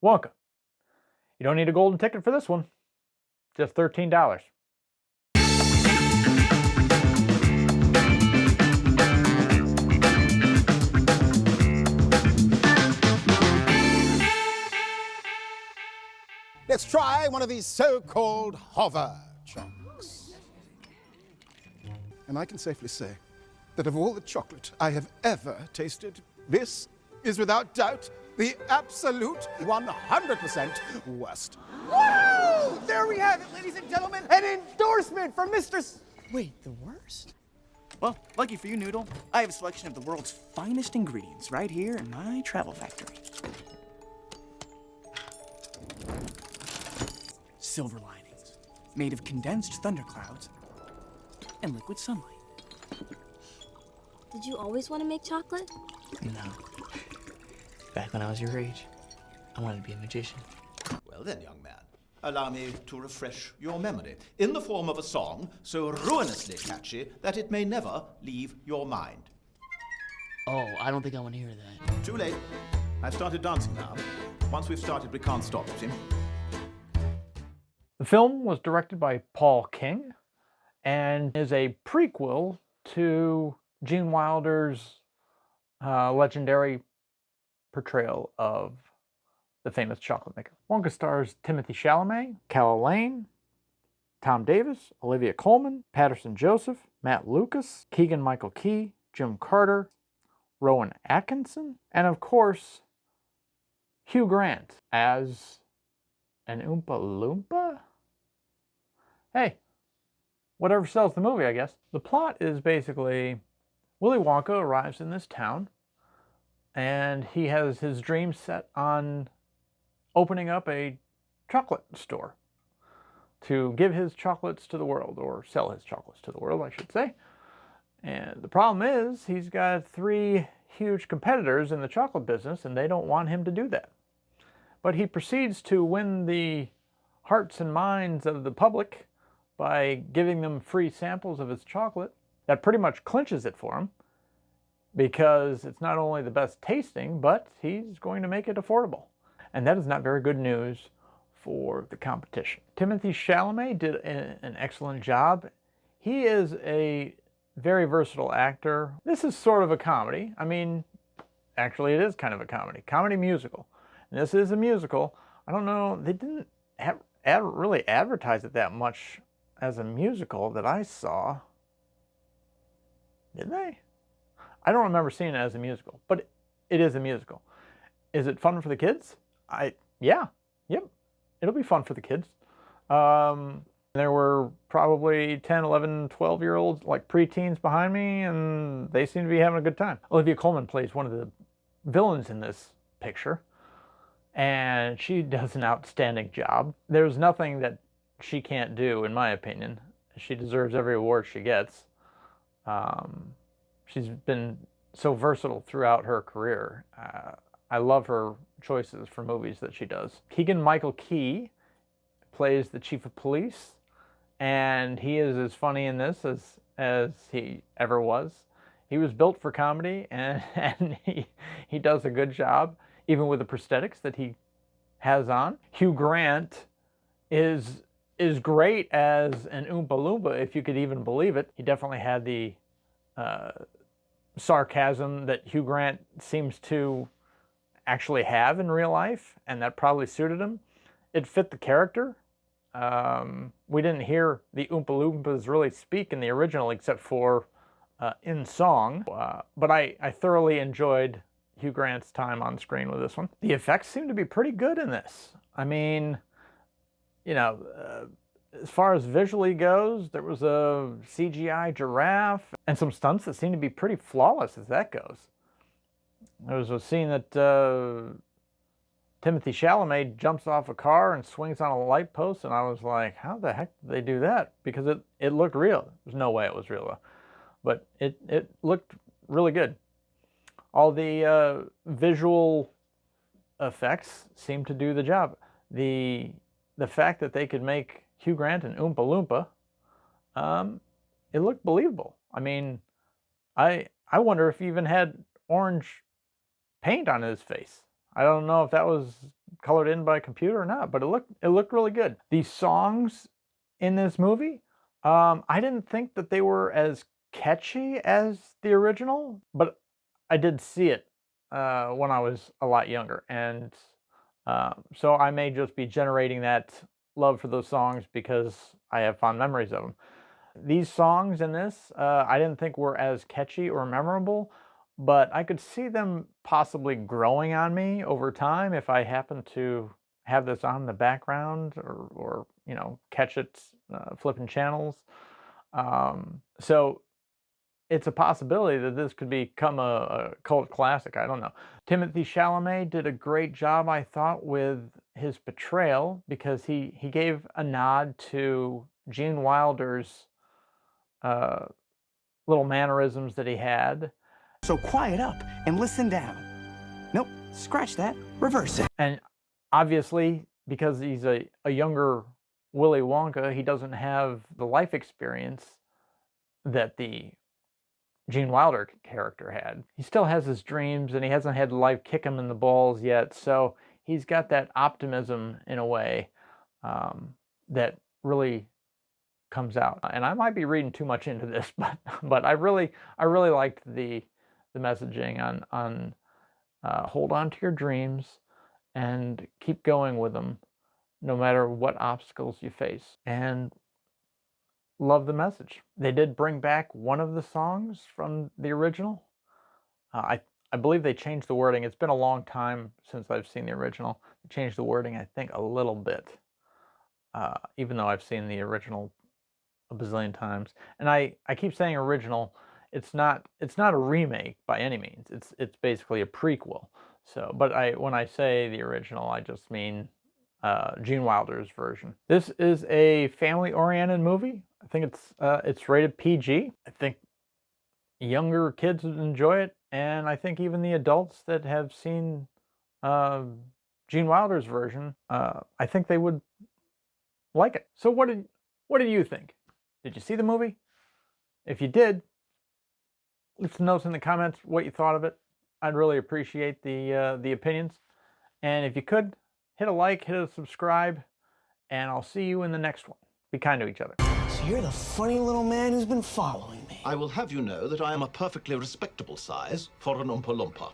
Wonka. You don't need a golden ticket for this one. Just $13. Let's try one of these so-called hover chocks. And I can safely say that of all the chocolate I have ever tasted, this is without doubt the absolute 100% worst. Woo! There we have it, ladies and gentlemen, an endorsement from Mr. Wait, the worst? Well, lucky for you, Noodle, I have a selection of the world's finest ingredients right here in my travel factory. Silver linings, made of condensed thunderclouds and liquid sunlight. Did you always want to make chocolate? No. Back when I was your age, I wanted to be a magician. Well then, young man, allow me to refresh your memory in the form of a song so ruinously catchy that it may never leave your mind. Oh, I don't think I want to hear that. Too late. I've started dancing now. Once we've started, we can't stop, you see. The film was directed by Paul King and is a prequel to Gene Wilder's legendary portrayal of the famous chocolate maker. Wonka stars Timothee Chalamet, Calla Lane, Tom Davis, Olivia Colman, Patterson Joseph, Matt Lucas, Keegan-Michael Key, Jim Carter, Rowan Atkinson, and of course, Hugh Grant as an Oompa Loompa? Hey, whatever sells the movie, I guess. The plot is basically Willy Wonka arrives in this town and he has his dreams set on opening up a chocolate store to give his chocolates to the world, or sell his chocolates to the world, I should say. And the problem is he's got 3 huge competitors in the chocolate business and they don't want him to do that. But he proceeds to win the hearts and minds of the public by giving them free samples of his chocolate. That pretty much clinches it for him because it's not only the best tasting, but he's going to make it affordable. And that is not very good news for the competition. Timothee Chalamet did an excellent job. He is a very versatile actor. This is sort of a comedy. I mean, actually it is kind of a comedy musical. And this is a musical. I don't know, they didn't really advertise it that much as a musical that I saw. Did they? I don't remember seeing it as a musical, but it is a musical. Is it fun for the kids? Yep, it'll be fun for the kids. There were probably 10, 11, 12-year-olds, like preteens behind me, and they seem to be having a good time. Olivia Colman plays one of the villains in this picture, and she does an outstanding job. There's nothing that she can't do, in my opinion. She deserves every award she gets. She's been so versatile throughout her career. I love her choices for movies that she does. Keegan-Michael Key plays the chief of police, and he is as funny in this as he ever was. He was built for comedy, and he does a good job, even with the prosthetics that he has on. Hugh Grant is great as an Oompa Loompa, if you could even believe it. He definitely had the sarcasm that Hugh Grant seems to actually have in real life, and that probably suited him. It fit the character. We didn't hear the Oompa Loompas really speak in the original except for in song, but I thoroughly enjoyed Hugh Grant's time on screen with this one. The effects seem to be pretty good in this. I mean, you know, as far as visually goes, there was a CGI giraffe and some stunts that seem to be pretty flawless as that goes. There was a scene that Timothee Chalamet jumps off a car and swings on a light post, and I was like, how the heck did they do that? Because it looked real. There's no way it was real, though. But it looked really good. All the visual effects seemed to do the job. The fact that they could make Hugh Grant and Oompa Loompa, it looked believable. I mean, I wonder if he even had orange paint on his face. I don't know if that was colored in by a computer or not, but it looked really good. The songs in this movie, I didn't think that they were as catchy as the original, but I did see it when I was a lot younger, and so I may just be generating that love for those songs because I have fond memories of them. These songs in this, I didn't think were as catchy or memorable, but I could see them possibly growing on me over time if I happen to have this on in the background or you know, catch it flipping channels. So it's a possibility that this could become a cult classic. I don't know. Timothee Chalamet did a great job, I thought, with his portrayal because he gave a nod to Gene Wilder's little mannerisms that he had. So quiet up and listen down. Nope, scratch that, reverse it. And obviously, because he's a younger Willy Wonka, he doesn't have the life experience that the Gene Wilder character had. He still has his dreams and he hasn't had life kick him in the balls yet, so he's got that optimism in a way that really comes out. And I might be reading too much into this, but I really liked the messaging on hold on to your dreams and keep going with them no matter what obstacles you face, and love the message. They did bring back one of the songs from the original. I believe they changed the wording. It's been a long time since I've seen the original. They changed the wording, I think, a little bit, even though I've seen the original a bazillion times. And I keep saying original. It's not a remake by any means. It's basically a prequel. So, but when I say the original, I just mean Gene Wilder's version. This is a family-oriented movie. I think it's rated PG. I think younger kids would enjoy it, and I think even the adults that have seen Gene Wilder's version, I think they would like it. So what did you think? Did you see the movie? If you did, leave some notes in the comments what you thought of it. I'd really appreciate the opinions. And if you could, hit a like, hit a subscribe, and I'll see you in the next one. Be kind to each other. So you're the funny little man who's been following me. I will have you know that I am a perfectly respectable size for an Oompa Loompa.